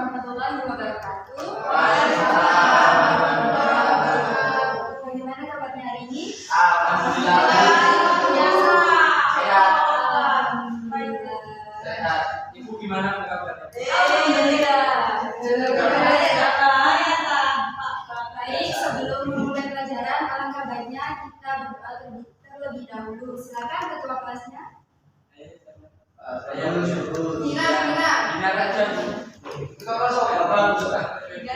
warahmatullahi wabarakatuh. Waalaikumsalam warahmatullahi wabarakatuh. Bagaimana kabarnya hari ini? Alhamdulillah. Sehat. Alhamdulillah. Sehat. Ibu gimana kabarnya? Alhamdulillah. Baik, sebelum memulai pelajaran, alangkah baiknya kita berdoa terlebih dahulu. Silakan ketua kelasnya. Saya bersyukur. Dina aja. Kalau soal bang suka. Ya,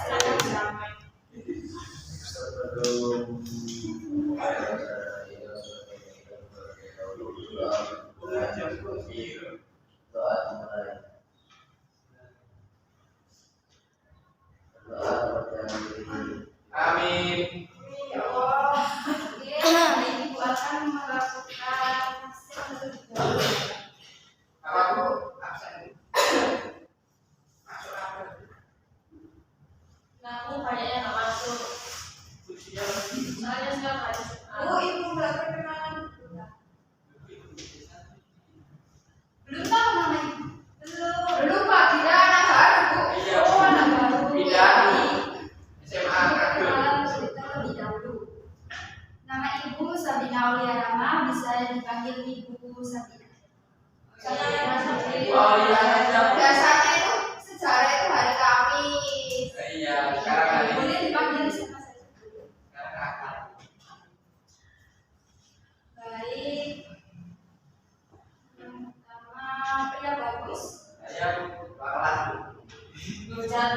silakan. Amin. Ya Allah. Oke, Ibu akan melakukan terlebih dahulu. Apa bu? Absen. Masuk apa? Nah, aku kayaknya nggak masuk. Soalnya sudah masuk. Bu, Ibu nggak perkenalan. Belum tahu nama Ibu? Belum Pak, Dina anak baru Bu. Iya. Oh, anak baru. Pindah. Jadi, SMA perkenalan terlebih dahulu. Nama Ibu Sabina Aulia Rama, bisa dipanggil Ibu Sabina. Oh iya aja. Biasanya itu sejarah itu hari Kamis. Iya, sekarang hari ini. Boleh dipanggil siapa saja. Sekarang akar. Baik. Yang pertama pria bagus. Saya kelas. Hujan.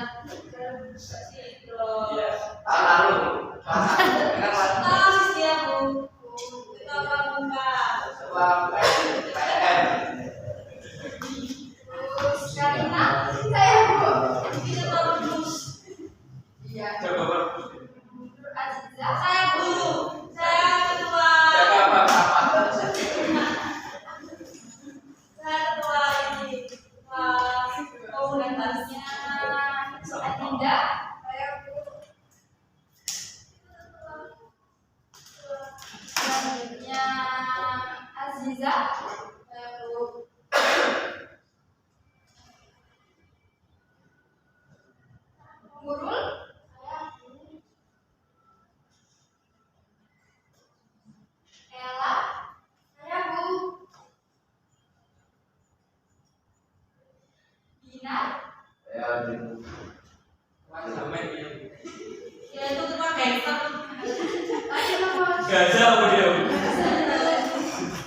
Iya. Tahun lalu. Kelas. Dengan kelas. Tahu dia bu. Kita buka. Coba PN. Terus Karina, saya Bu. Kita tahu terus. Iya. Coba Nur Aziza. Saya guru. Saya ketua. jaga apa? Saya ketua ini. Komunitasnya. Adinda. Saya Bu. Selanjutnya Aziza. Saya Bu. Nurul. Ella. Saya Bu. Dina. Saya di. Sampai dia. Ya itu cuma gangster. Ayo nama. Gajah apa dia?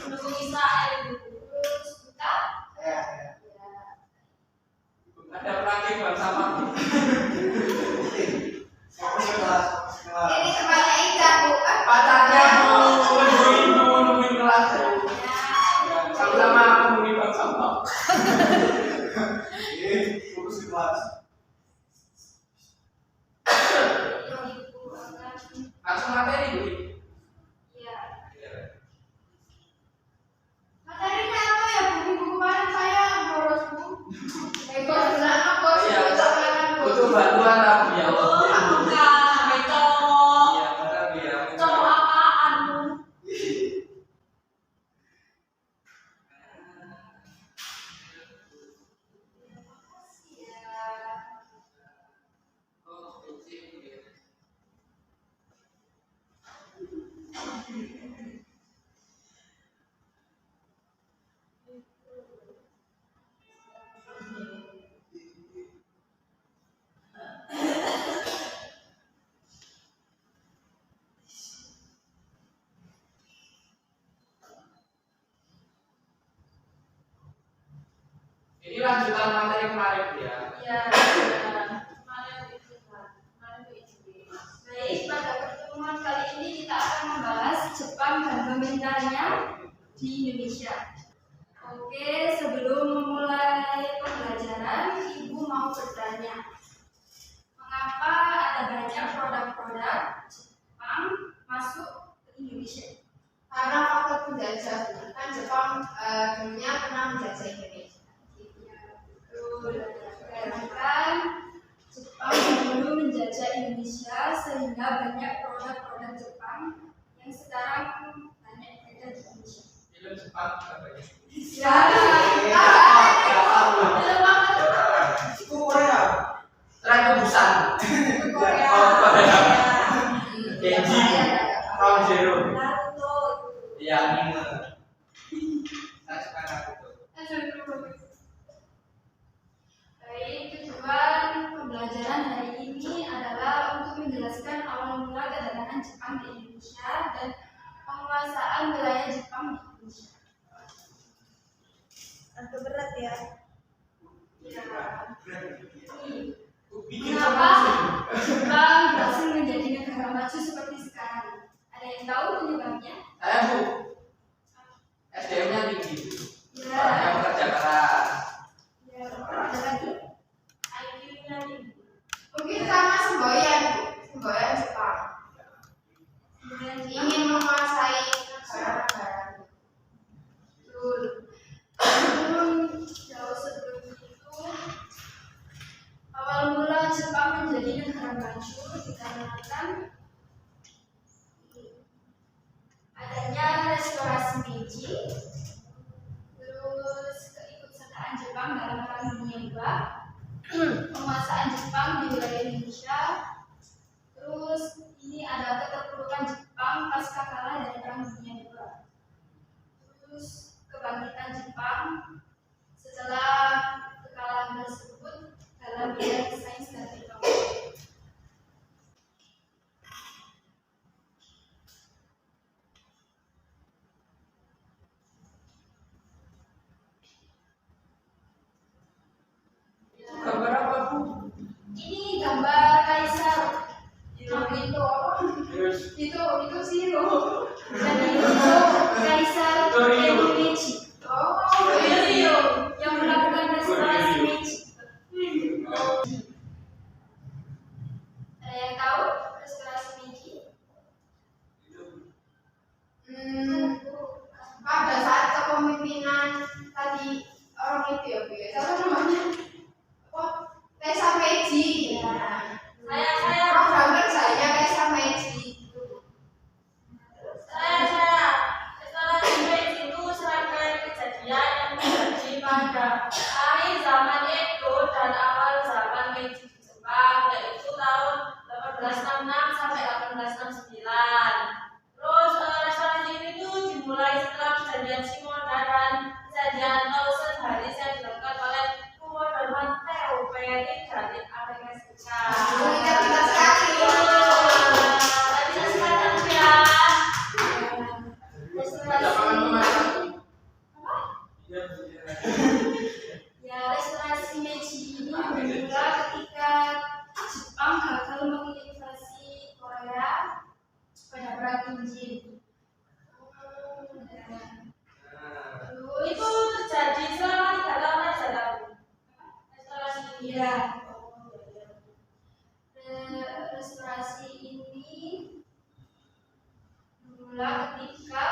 Pendukung Israel itu. Terus Buta. Saya. Ya. Ada pelaki bang sama. Ini temannya Ida Bu. Pacarnya nungguin kelas. Sama-sama nungguin bang sama. Ini urus di kelas. Langsung materi bu. Iya. Materinya apa ya Bu? Minggu kemarin saya boros Bu. Bos bilang apa bos? Iya. Bu. Butuh bantuan apa ya? Buka. Betul. Iya benar ya. Cowok apaan bu? Iya. Ini lanjutan materi kemarin ya. Iya. Kemarin itu kan. Kemarin itu itu. Baik, pada pertemuan kali ini kita akan membahas Jepang dan pemerintahnya di Indonesia. Oke, sebelum memulai pembelajaran, Ibu mau bertanya, mengapa ada banyak produk-produk Jepang masuk ke Indonesia? Karena faktor penjajah, kan Jepang dulunya pernah menjajah Indonesia. Betul, dikarenakan Jepang dahulu menjajah Indonesia sehingga banyak produk-produk Jepang yang sekarang banyak beredar di Indonesia. Film Jepang apa ya? Ya, Indonesia. Agak berat ya. Ya. Bikin Kenapa apa? Jepang berhasil menjadi negara maju seperti sekarang? Ada yang tahu penyebabnya? Saya Bu, SDM-nya tinggi. Ya. Orangnya bekerja keras. Ya, ada lagi. IQ-nya tinggi. Mungkin karena semboyan, Bu. Semboyan Jepang Kemudian ingin menguasai negara-negara. betul. Namun jauh sebelum itu, awal mula Jepang menjadi negara maju dikarenakan adanya restorasi Meiji, terus keikutsertaan Jepang dalam Perang Dunia II, penguasaan Jepang di wilayah Indonesia, terus ini ada keterpurukan Jepang pasca kalah dari Perang Dunia II, terus kebangkitan Jepang setelah kekalahan tersebut dalam bidang sains dan teknologi. Gambar apa Bu? Ini gambar kaisar Itu apa? Terus Itu Zero. dan itu kaisar Meiji Oh, Rio yang melakukan restorasi Meiji. Ada yang tahu restorasi Meiji? Pada saat kepemimpinan tadi orang itu ya Bu ya, siapa namanya? Apa? Kaisar Meiji. Saya. Program kerjanya Kaisar Meiji. Saya. Restorasi Meiji itu serangkaian kejadian yang terjadi pada akhir zaman Edo dan awal zaman Meiji di Jepang, yaitu tahun 1866 sampai 1869. Terus restorasi ini tuh dimulai setelah perjanjian Shimoda dan perjanjian Lawson Harris yang dilakukan oleh Kumodaman Teoperi dari Amerika Serikat. Ingat sekali. Bisa sekarang ya. ada pangan kemana? Apa? Ya, Ya, restorasi Meiji ini bermula ketika Jepang gagal menginvasi Korea pada perang Injin. Itu terjadi selama 3 tahun aja tahu. Restorasi ini. Iya. Restorasi ini bermula ketika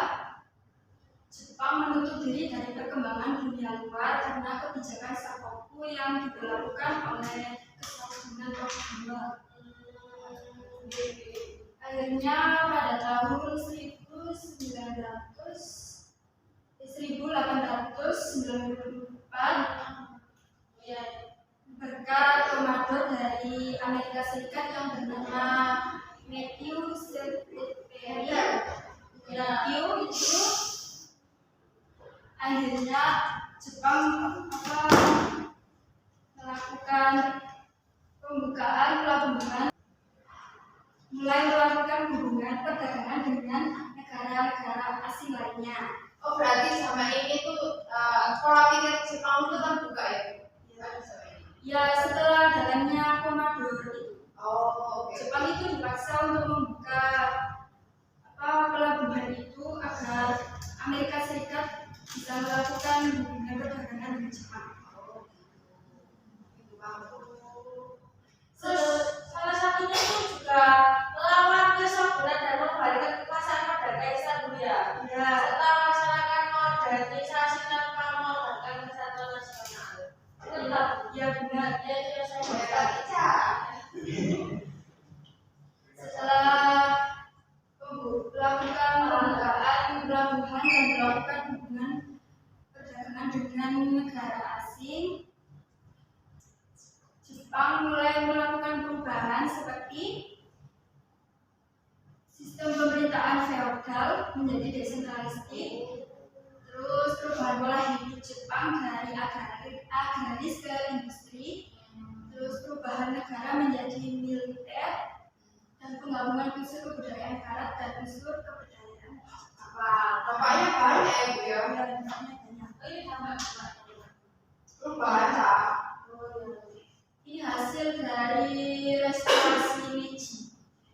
Jepang menutup diri dari perkembangan dunia luar karena kebijakan Sakoku yang diberlakukan oleh Kesultanan Tokugawa. Akhirnya pada tahun 1894 Ya. berkat komandan dari Amerika Serikat yang bernama Matthew Shepard. Matthew itu akhirnya Jepang melakukan pembukaan pelabuhan, mulai melakukan hubungan perdagangan dengan negara-negara asing lainnya. Oh, berarti sama ini tuh pola pikir Jepang itu terbuka ya Bu? Ya, setelah datangnya komandan itu, Oh, oke. Jepang itu dipaksa untuk membuka pelabuhan itu agar Amerika Serikat bisa melakukan hubungan perdagangan dengan Jepang. Terus salah satunya itu juga melawan kesombongan dan membalikan kekuasaan pada kaisar Buya. Ya, Serta masyarakat modernisasi tanpa mengorbankan kesatuan nasional. Benar. ya benar. Ya itu yang saya Ya, baca. Ica. Setelah melakukan pembukaan pelabuhan dan melakukan hubungan perdagangan dengan negara asing, Jepang mulai melakukan perubahan seperti sistem pemerintahan feodal menjadi desentralistik, terus perubahan pola hidup Jepang dari agraris ke industri, terus perubahan negara menjadi militer, dan penggabungan unsur kebudayaan barat dan unsur kebudayaan Jepang. Dampaknya banyak ya Bu ya. Ini dampak Membaca. Ini hasil dari restorasi Meiji.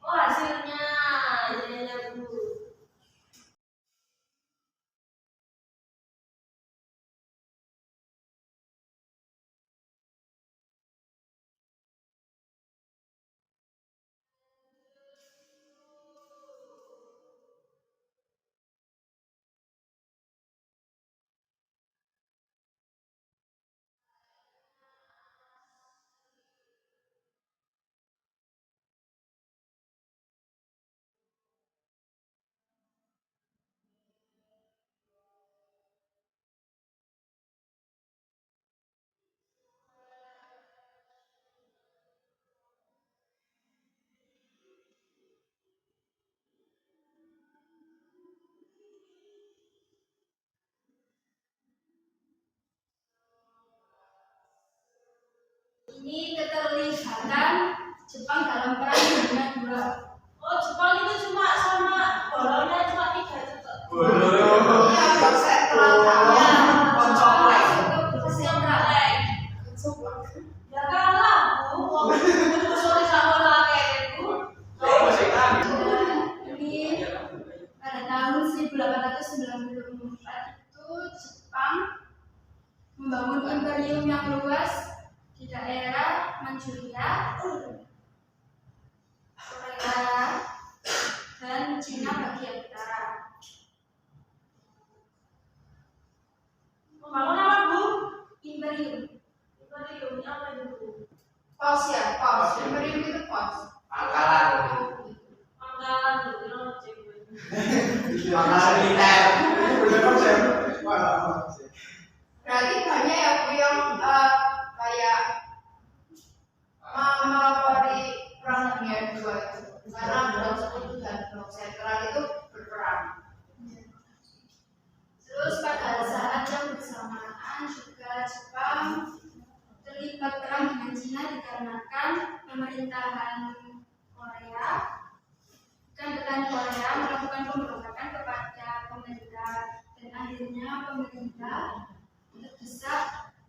oh hasilnya ya Bu. Ini keterlibatan Jepang dalam perang dunia II. Oh Jepang itu cuma sama bolongnya cuma 3 juta. Iya, konsep rata. Ya kalah Bu. Soalnya sama lagi Bu. Ini pada tahun 1894 itu Jepang membangun imperium yang luas di daerah Manchuria, Korea, dan Cina bagian utara. Membangun apa Bu? Imperium Imperiumnya apa itu Bu? Pos ya, pos. Imperium itu pos. Pangkalan. Pangkalan Bu, yang ojek Bu. Pangkalan militer. Berarti banyak ya Bu yang kayak melopori perang dunia II itu. Karena Blok Sekutu dan Blok Sentral itu berperang. Terus pada saat yang bersamaan juga Jepang terlibat perang dengan Cina dikarenakan pemerintahan Korea dan petani Korea melakukan pemberontakan kepada pemerintah, dan akhirnya pemerintah terdesak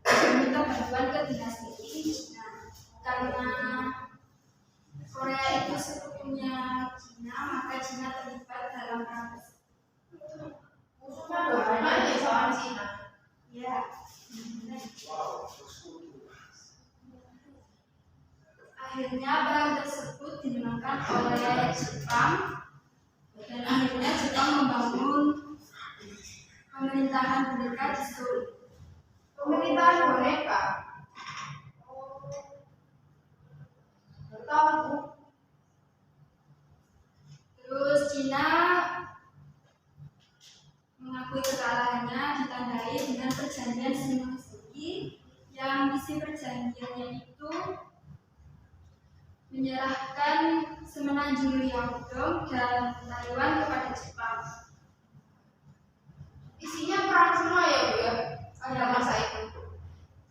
meminta bantuan ke dinasti Cina karena Korea itu sekutunya Cina, maka Cina terlibat dalam perang tersebut. Musuhnya udah banyak nih sama Cina. Ya. Akhirnya perang tersebut dimenangkan oleh Jepang, dan akhirnya Jepang membangun pemerintahan boneka di Seoul. Pemerintahan boneka. Tahu Bu? Terus Cina mengakui kekalahannya ditandai dengan perjanjian Shimonoseki, yang isi perjanjiannya itu menyerahkan semenanjung Liaodong dan Taiwan kepada Jepang. Isinya perang semua ya Bu ya? Pada masa itu.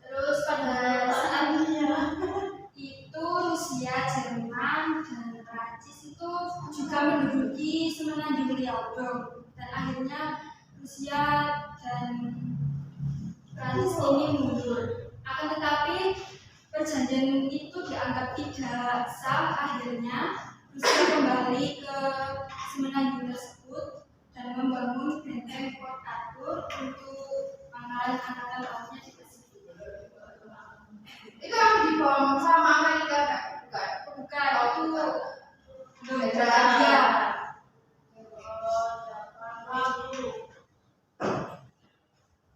Terus pada saat itu Rusia, Jerman, dan Prancis itu juga menduduki semenanjung Liaodong, dan akhirnya Rusia dan Prancis ini mundur. Akan tetapi perjanjian itu dianggap tidak sah. Akhirnya Rusia kembali ke semenanjung tersebut dan membangun benteng Port Arthur untuk pangkalan angkatan lautnya di Pasifik. Itu yang dibom sama Amerika enggak? Bukan, itu Beda lagi. ya.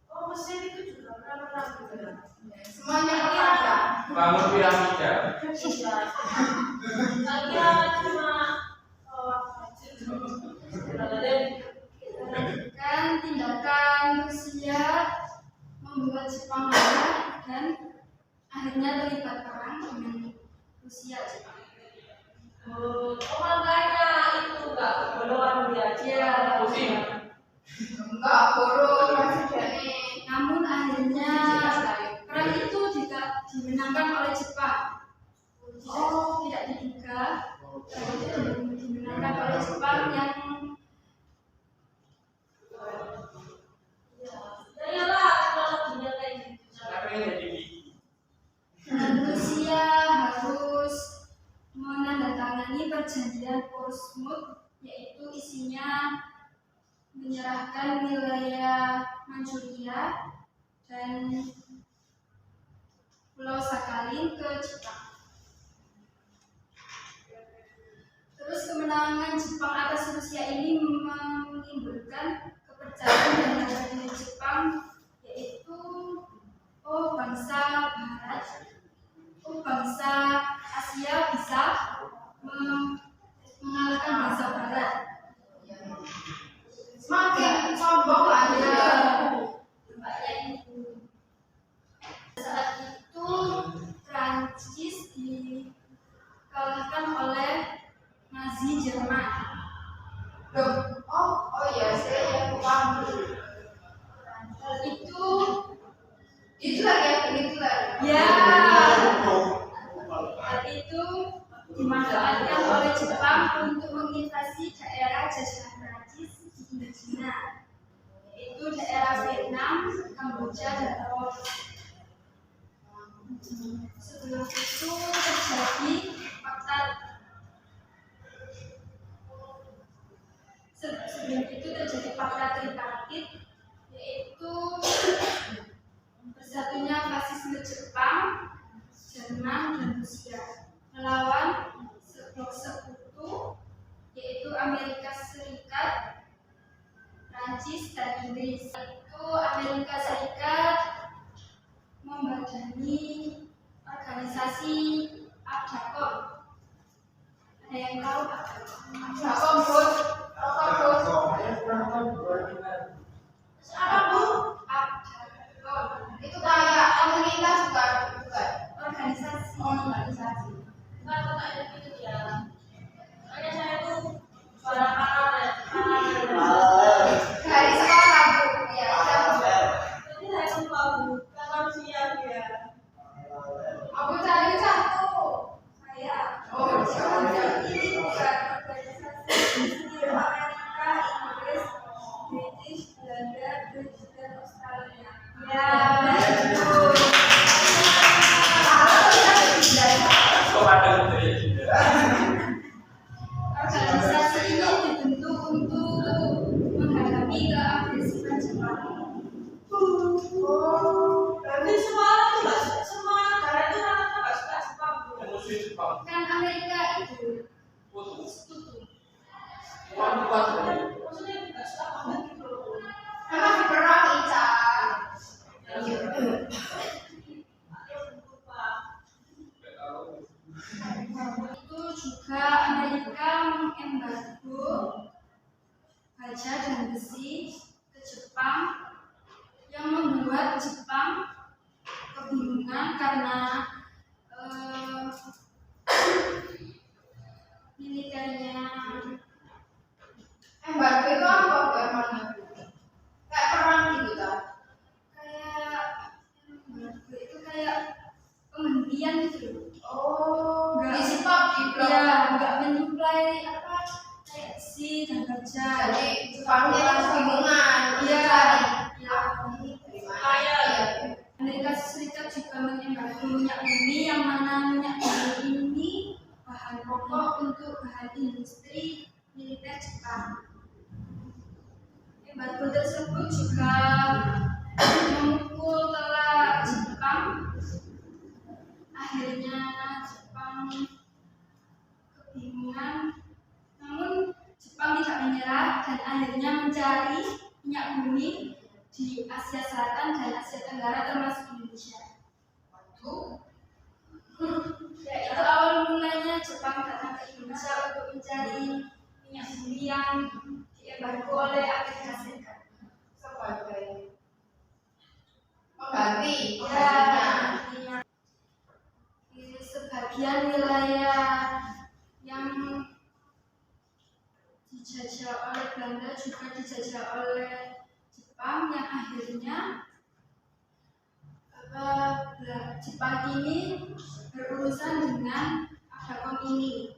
Oh Mesir itu juga pernah juga. Semuanya ada. Bangun piramida. Saya cuma Dan tindakan Rusia membuat Jepang marah dan akhirnya terlibat perang dengan Rusia Jepang. oh makanya itu enggak bolongan dia. Ya. Pusing. Enggak, Goro masih jadi. Namun akhirnya perang itu dimenangkan oleh Jepang. Tidak diduga perang itu dimenangkan oleh Jepang yang perjanjian Portsmouth, yaitu isinya menyerahkan wilayah Manchuria dan Pulau Sakhalin ke Jepang. Terus kemenangan Jepang atas Rusia ini menimbulkan kepercayaan dan harga Jepang, yaitu bangsa Barat, bangsa Asia bisa mengalahkan bangsa Barat. Semakin sombong aja. Saat itu Prancis dikalahkan oleh Nazi Jerman. Oh iya, saya yang paham. Hal itu Hitler ya, Hitler. ya hal itu dimanfaatkan oleh Jepang untuk menginvasi daerah jajahan Prancis di Indochina, yaitu daerah Vietnam, Kamboja, dan Laos. Sebelum itu terjadi fakta tripartit, yaitu bersatunya fasisme Jepang, Jerman, dan Rusia melawan blok sekutu, yaitu Amerika Serikat, Prancis, dan Inggris. Itu Amerika Serikat membadani organisasi ABDACOM. Ada yang tahu ABDACOM? Apa Bu? ABDACOM Itu kayak komunitas bukan? organisasi. Bukan kayak gitu ya. Makanya saya tuh suara kanan. Dari sekolah Bu. Ya, Jadi saya lupa Bu, kan harus siap ya. aku cari satu. Saya Oh, ini bukan organisasi di Amerika, Inggris, British, Belanda, Dutch, dan Australia. Ya, betul. Kok ada budaya juga? Organisasi ini dibentuk untuk menghadapi keagresivan Jepang. Berarti semua negara itu rata-rata nggak suka Jepang Bu. Musuh Jepang. Kan Amerika itu Putus. sekutu. Kuat. Maksudnya nggak suka banget gitu loh. Memang diperang Ica. Itu juga Amerika mengembargo baja dan besi ke Jepang, yang membuat Jepang kebingungan karena militernya. Embargo itu apa Bu emangnya Bu? Kayak perang gitu kan? Kayak embargo itu kayak penghentian gitu loh. Oh, Enggak. di stop di blok. Ya, nggak menyuplai kayak besi dan baja. Jadi Jepangnya kan kebingungan. Iya. Cari. Ya. Kaya. Amerika Serikat juga mengembargo minyak bumi, yang mana minyak bumi ini bahan pokok untuk bahan industri militer Jepang. Embargo tersebut juga memukul telak Jepang. Akhirnya Jepang kebingungan, namun Jepang tidak menyerah dan akhirnya mencari minyak bumi di Asia Selatan dan Asia Tenggara termasuk Indonesia. Ya, itu awal mulanya Jepang datang ke Indonesia untuk mencari minyak bumi yang diembargo oleh Amerika Serikat. Sebagai pengganti. Ya, di sebagian wilayah yang dijajah oleh Belanda juga dijajah oleh Jepang, yang akhirnya Jepang ini berurusan dengan ABDACOM ini.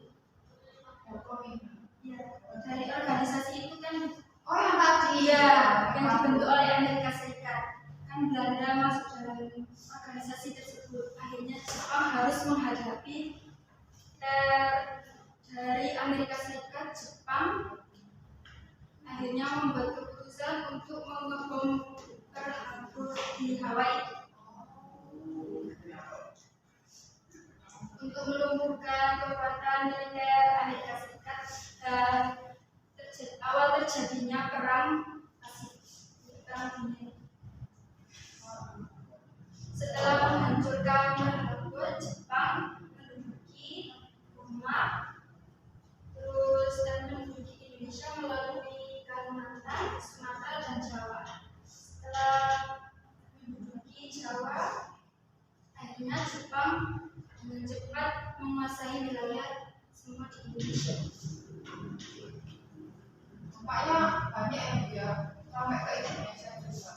Ya, dari organisasi itu kan, Oh yang tadi. iya, yang dibentuk oleh Amerika Serikat. Kan Belanda masuk dalam organisasi tersebut. Akhirnya Jepang harus menghadapi dari Jawa. Akhirnya Jepang dengan cepat menguasai wilayah semua di Indonesia. Nampaknya banyak yang dia sampai ke Indonesia juga.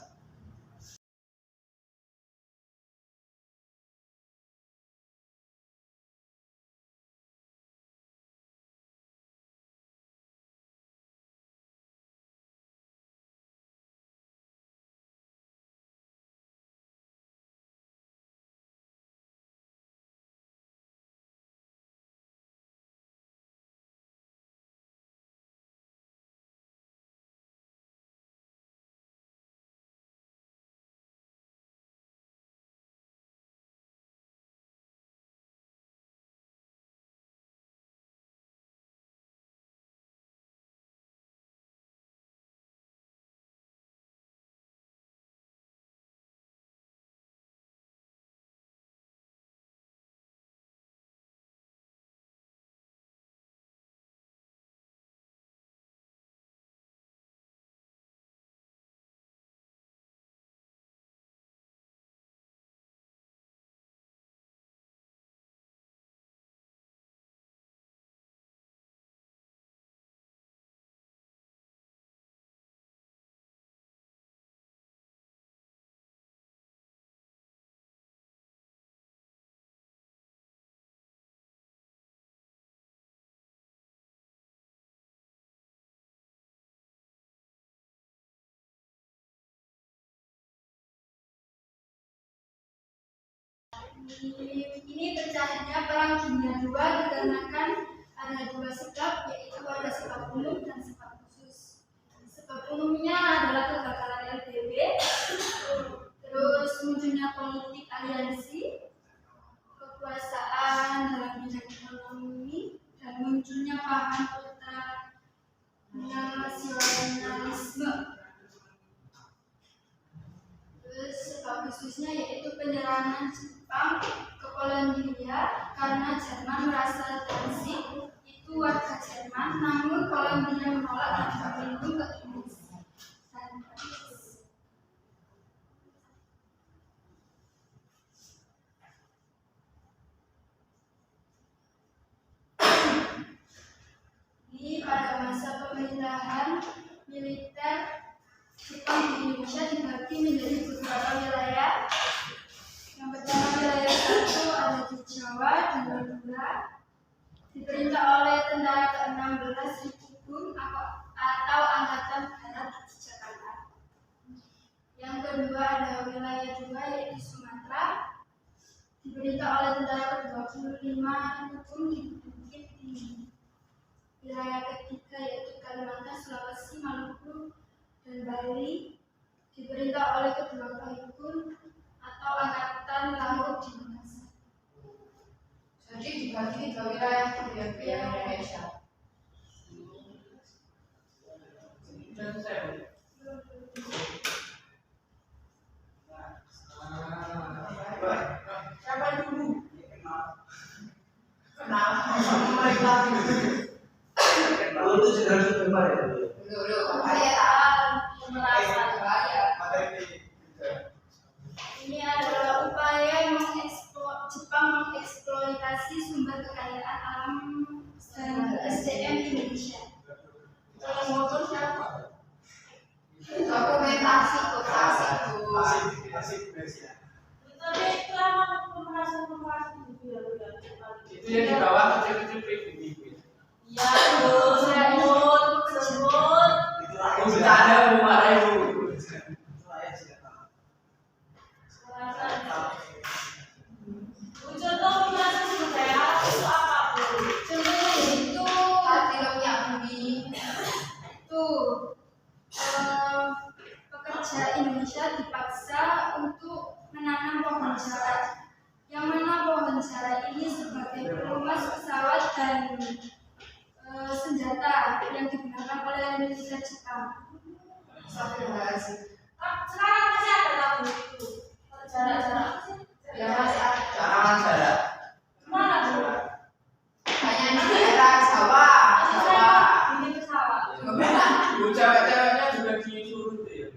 Ini pecahnya Perang Dunia II dikarenakan ada dua sebab, yaitu ada sebab umum dan sebab khusus. Sebab umumnya adalah kegagalan LDP, terus munculnya politik aliansi, kekuasaan dalam bidang ekonomi, dan munculnya paham ultranasionalisme. Terus sebab khususnya yaitu penyerangan Jepang ke Polandia karena Jerman merasa Danzig itu warga Jerman, namun Polandia menolak dan berlindung ke Inggris. Ini pada masa pemerintahan militer Jepang di Indonesia dibagi menjadi beberapa wilayah. Yang pertama wilayah satu ada di Jawa dan Madura, diperintah oleh tentara ke-16 Republik atau Angkatan Darat di Jakarta. Yang kedua ada wilayah dua yaitu Sumatera, diperintah oleh tentara ke-25 Republik di Bukit Tinggi. Wilayah ketiga yaitu Kalimantan, Sulawesi, Maluku, dan Bali, diperintah oleh kedua Kalipun atau Angkatan Laut di Makassar. Jadi dibagi ke wilayah di Indonesia. Dan saya. Siapa dulu? Kenapa? Mulai lagi. Itu sudah kembali. Dulu, bahaya. Pemerasan. Ini adalah upaya Jepang mengeksploitasi sumber kekayaan alam dan SDM Indonesia. Kalau motor siapa? Dokumentasi kotasi itu. Asik Indonesia. Tapi itu emang pemerasan gitu ya. Itu yang di bawah kecil-kecil pribumi. Ya, sebut. Aku bercanda mau marahin dulu. Contoh pemerasan sumber daya alam itu apa, Bu? Contohnya yaitu Tadi minyak bumi. pekerja Indonesia dipaksa untuk menanam pohon jara. Yang mana pohon jara ini sebagai pelumas pesawat dan senjata yang digunakan oleh militer Jepang. Astagfirullahaladzim. Sekarang masih ada lagu itu. Jarak-jarak. Ya masih ada. Jangan saya. Mana, Bu? Hanya di daerah Jawa. Ini pesawat. Bu cewek-ceweknya juga disuruh deh.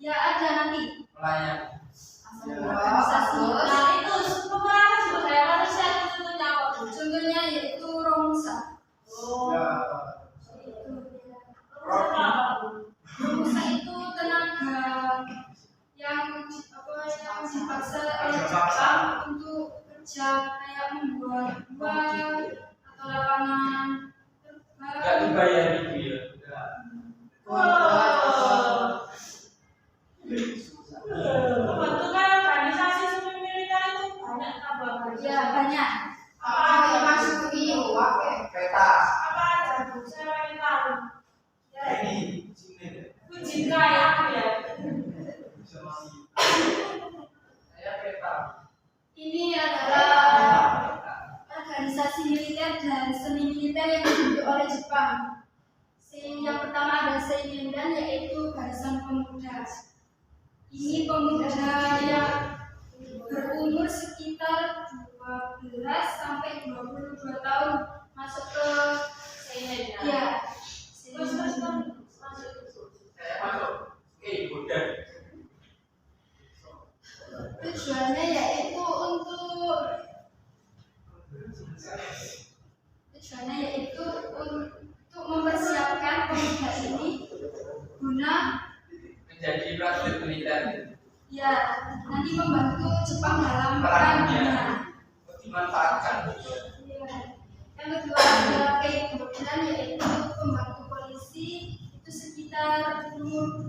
Ya ada nanti. Pelayan. Astagfirullah. oleh Jepang untuk kerja kayak membuat rumah atau lapangan Nggak terbang. dibayar itu ya. Wow. Pembentukan organisasi semi militer itu banyak kabar. Ya banyak. Apa yang masuk iyo oke. Kereta. Apa aja Bu? Saya pengen tahu. Ya, Ini sini. Kujinkai aku ya. Saya kereta. ini adalah organisasi militer dan semi militer yang dibentuk oleh Jepang. Yang pertama ada Seinedan, yaitu Barisan Pemuda. Ini pemuda yang berumur sekitar 12 sampai 22 tahun masuk ke Seinedan. ya Terus masuk. Saya masuk. Udah. tujuannya yaitu untuk mempersiapkan pemuda ini guna Menjadi prajurit militer. ya nanti membantu Jepang dalam perang dunia. Dimanfaatkan. Ya. Yang kedua ada kemudian yaitu pembantu polisi itu sekitar umur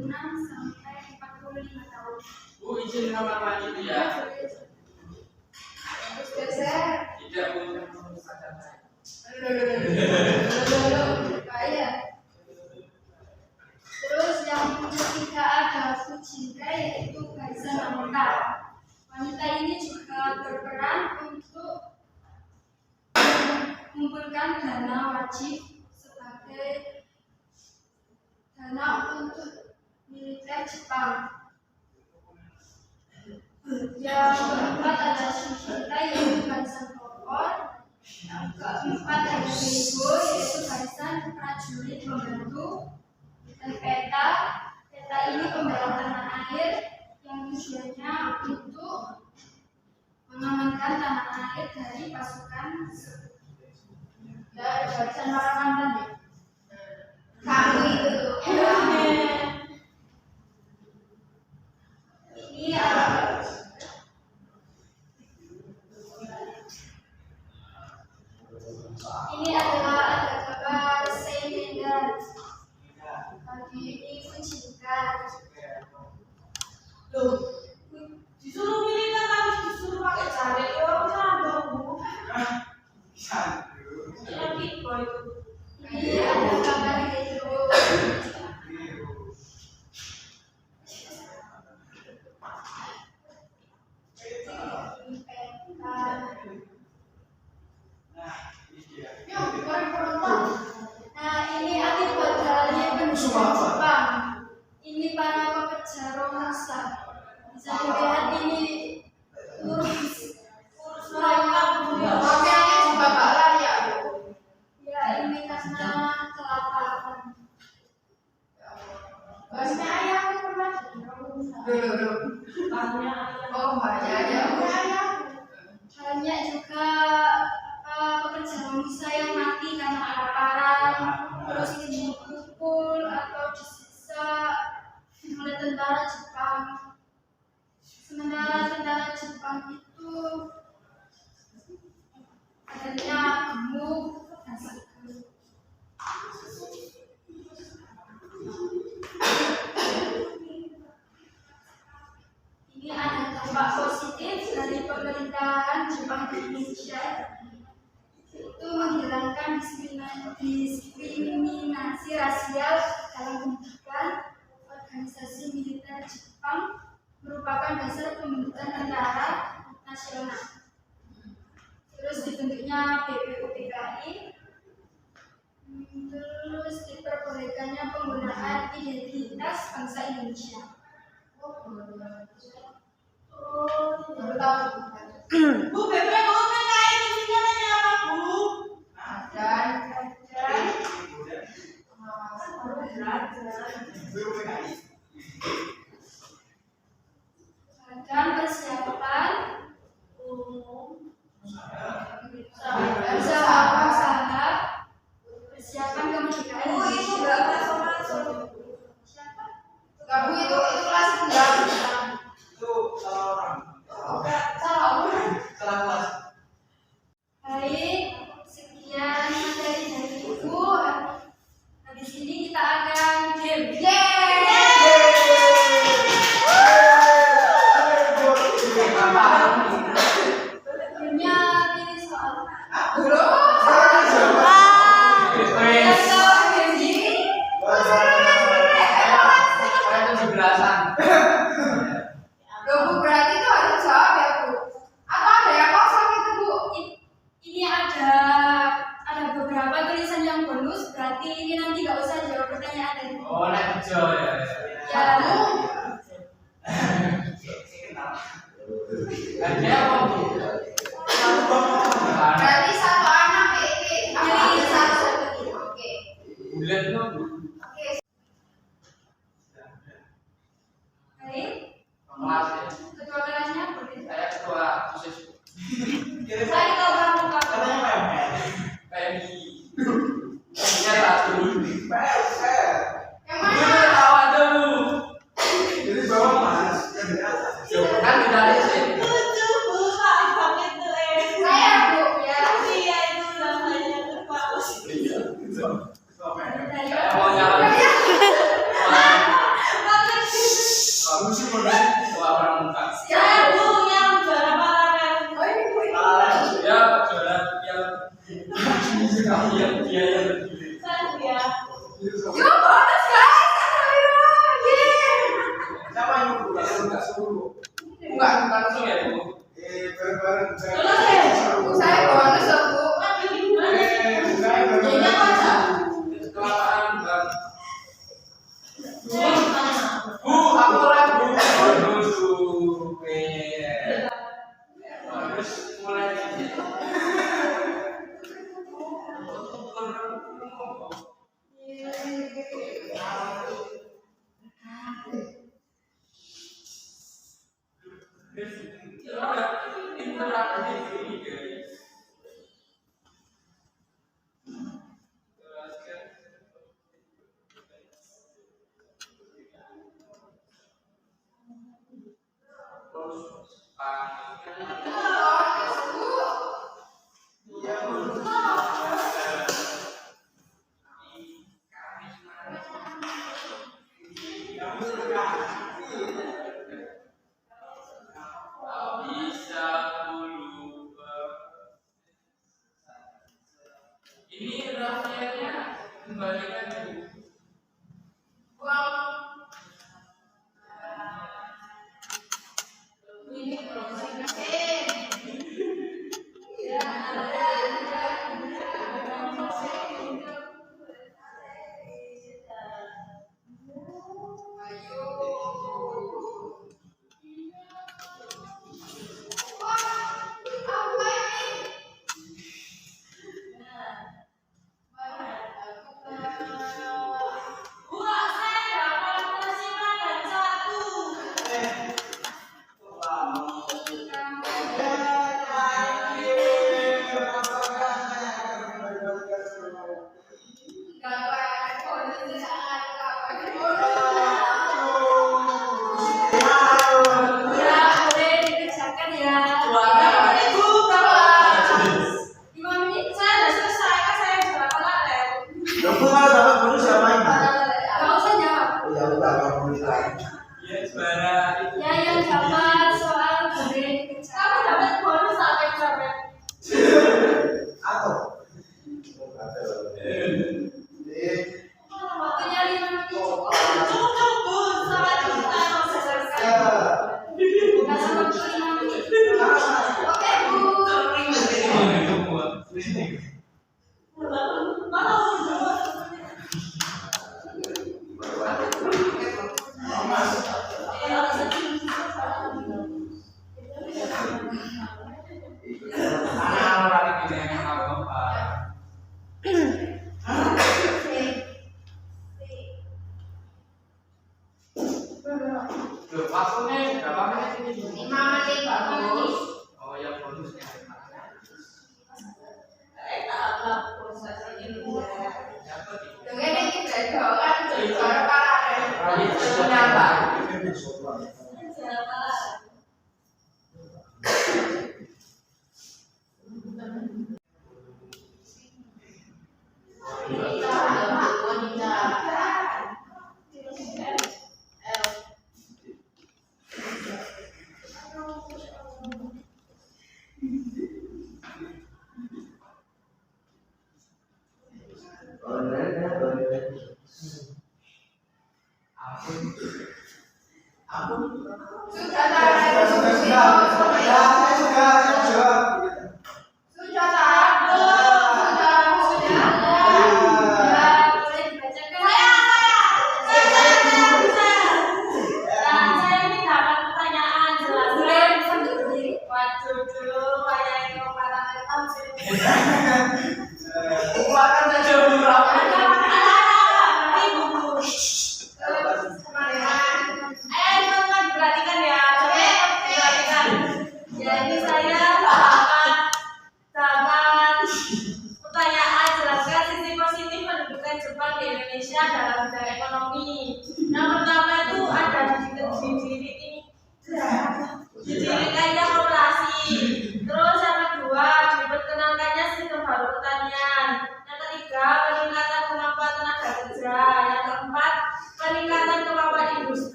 26 sampai 45 tahun. Bu, izin kamar mandi itu ya. Terus geser. Tidak punya perusahaan saya. Bahaya. Terus yang ketiga ada Fujinkai, yaitu barisan wanita. Wanita ini juga berperan untuk mengumpulkan dana wajib sebagai dana untuk militer Jepang. Yang keempat ada Shinkai, yaitu barisan pokok. Yang keempat ada Reigo, yaitu barisan prajurit membantu. Dan peta ini pembela tanah air yang tujuannya untuk mengamankan tanah air dari pasukan dari barisan para mantan ya. Kamu itu tuh. Ini adalah ada kabar Seinedan. Tadi ini Fujinkai. Loh, disuruh militer tapi disuruh pakai jaret. Oh, sambung Bu. Lagi boy. Ini ada kabar Reigo. Yuk, mari penonton. Nah, ini akibat dari pendudukan Jepang. Ini para pekerja rohasa. Bisa dilihat ini lurus raya. Pakaiannya juga bakal ya. Ya, ini karena kelaparan. Bahasnya ayam pernah. Duh. Banyak. Oh, banyak ya. Ayam. Banyak juga pekerja manusia yang mati karena kelaparan, terus dipukul atau disiksa oleh tentara Jepang. Sementara tentara Jepang itu akhirnya gemuk dan sakit. Ini ada dampak positif dari pemerintahan Jepang di Indonesia, itu menghilangkan diskriminasi rasial dalam pendidikan. Organisasi militer Jepang merupakan dasar pembentukan tentara nasional. Terus dibentuknya BPUPKI, terus diperbolehkannya penggunaan identitas bangsa Indonesia. Baru tahu. Bu, BPUPKI itu singkatannya apa, Bu? Dan Badan Persiapan Usaha Persiapan Kemerdekaan Bu, itu Indonesia. nggak masuk-masuk. Siapa? Kamu itu kelas 9. Itu orang. Ada apa? Berarti satu anak PP. Apa ada satu? Oke. Bulan dong. Oke. Baik, Kelas ya. ketua kelasnya boleh. Saya ketua khusus. Saya ketua pramuka. Katanya PMI. Ini satu. Yang Lu mana? tahu dulu. Jadi bawah mas, yang di atas. Kan tidak ada sih. Lucu Bu, Pak itu Saya Bu ya. Iya itu namanya ketua OSIS. Saya mau nyala. Kamu sih mau ketua pramuka. Saya Bu yang juara paralel. Oh ini Bu ini. Ya, juara yang dia yang lebih. Saya Yo bonus guys. Alhamdulillah. Yeay. Siapa yang buka? Buka sepuluh. Enggak, langsung ya, Bu. Bareng-bareng. Bu saya bonus loh Bu. Waduh, gimana? Saya Jadinya apa aja? Ketua pramuka. Saya gimana? Bu, aku lagi bonus super. Harus mulai. Interaktif ini guys. Bisa lupa. Ini rafianya kembalikan dulu. Uang. Ini proses.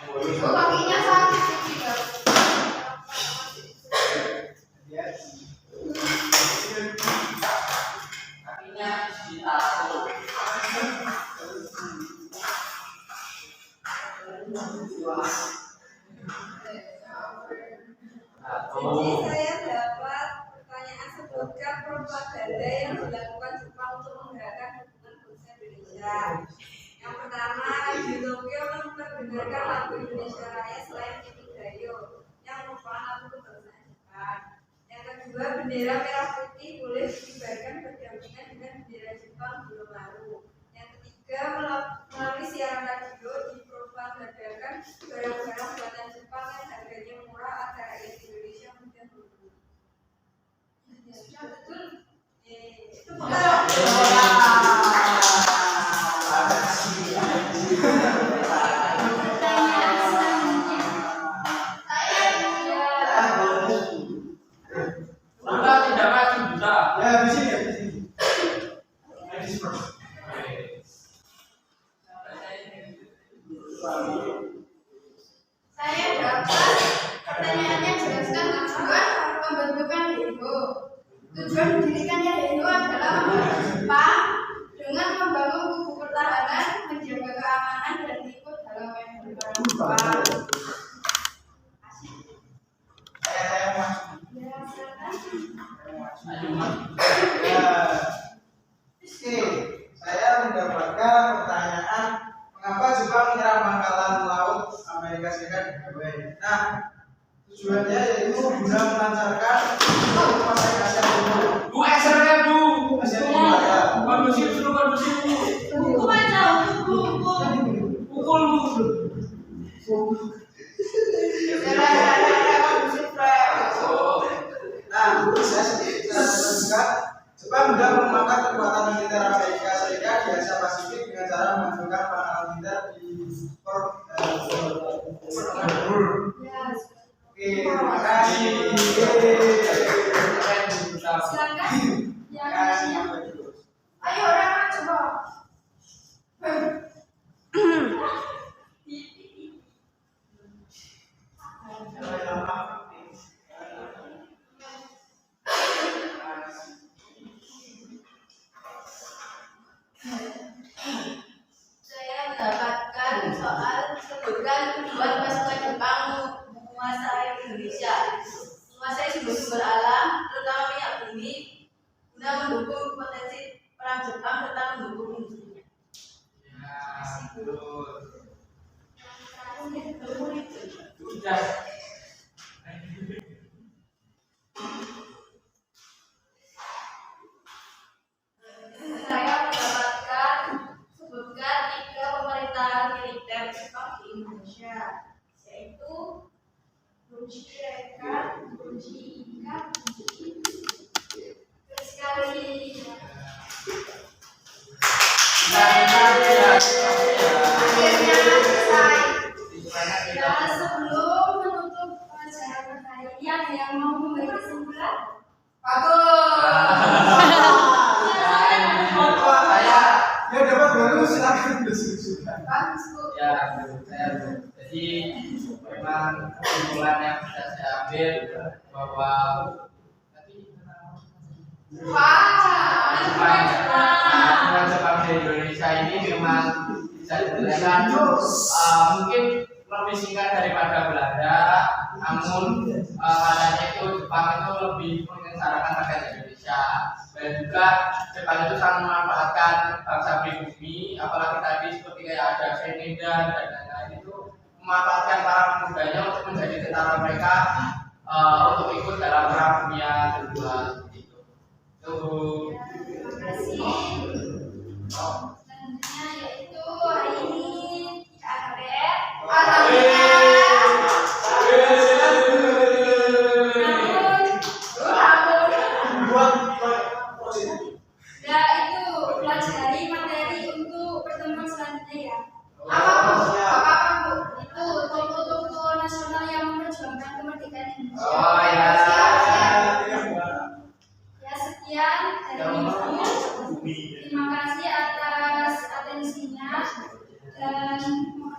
Oh, kakinya sakit juga. Kakinya ditaruh. Jadi saya dapat pertanyaan, sebutkan propaganda yang dilakukan Jepang untuk menggerakkan hubungan bangsa Indonesia. Yang pertama, di Tokyo memperdengarkan lagu Indonesia Raya selain Kimigayo yang merupakan lagu kebangsaan Jepang. Yang kedua, bendera merah putih boleh dikibarkan berdampingan dengan bendera Jepang belum lalu. Yang ketiga, melalui siaran radio dipropagandakan barang-barang buatan Jepang yang harganya murah agar rakyat Indonesia mudah membeli. Sudah betul? Itu Pertanyaan selanjutnya. Buta tidak maju buta. Ya, di sini, di sini. Ladies first. Saya dapat pertanyaannya, jelaskan tujuan pembentukan Heiho. Tujuan didirikannya Heiho adalah membantu Jepang dengan membangun kubu pertahanan, menjaga keamanan dan ikut dalam medan perang Jepang. Saya mau. Ya, silakan. Ayo mas. Ya. Oke, saya mendapatkan pertanyaan mengapa Jepang menyerang pangkalan laut Amerika Serikat di Hawaii. Nah, tujuannya yaitu guna melancarkan kuasa Asia Timur. Bu eksernya bu. Asia Timur ya. Kondusif suruh kondusif bu. buku aja, buku. Pukul bu. Nah, saya juga Jepang sudah memakan kekuatan militer Amerika Serikat di Asia Pasifik dengan cara menghancurkan pangkalan militer di Oke, terima kasih. Silakan. Yang lainnya. Ayo, orang coba. Saya mendapatkan soal sebutkan tujuan pasukan Jepang menguasai Indonesia. Menguasai sumber-sumber alam, terutama minyak bumi, guna mendukung potensi perang Jepang serta mendukung industrinya. Sudah. Saya mendapatkan sebutkan 3 pemerintahan militer Jepang di Indonesia, yaitu Ruji Reka, Ruji Ika, terus sekali. Akhirnya selesai. Ya, sebelum menutup pelajaran hari ini, ada yang mau memberi kesimpulan? Ya dapat baru silakan diskusikan. Bagus, Bu. Ya, jadi memang kesimpulan yang bisa saya ambil bahwa Jepang di Indonesia ini memang bisa dijelaskan mungkin lebih singkat daripada Belanda, namun katanya itu Jepang itu lebih menyengsarakan rakyat Indonesia, dan juga Jepang itu sangat memanfaatkan bangsa pribumi, apalagi tadi seperti kayak ada Senidan dan lain-lain, itu memanfaatkan para pemudanya untuk menjadi tentara mereka untuk ikut dalam perang dunia kedua seperti itu. Terima kasih. Selanjutnya yaitu hari ini AKBR. Ya itu pelajari materi untuk pertemuan selanjutnya ya. Itu tokoh-tokoh nasional yang memperjuangkan kemerdekaan Indonesia. Oh ya. Ya sekian dari Ibu. Terima kasih atas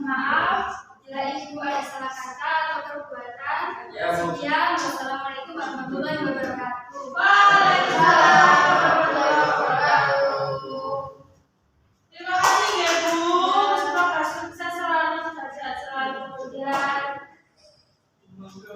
maaf bila ibu ada salah kata atau perbuatan. Ya, Bu. Sekian, wassalamualaikum warahmatullahi wabarakatuh. Waalaikumsalam warahmatullahi wabarakatuh. Terima kasih ya Bu. Semoga sukses selalu, sehat selalu. Ya. Maka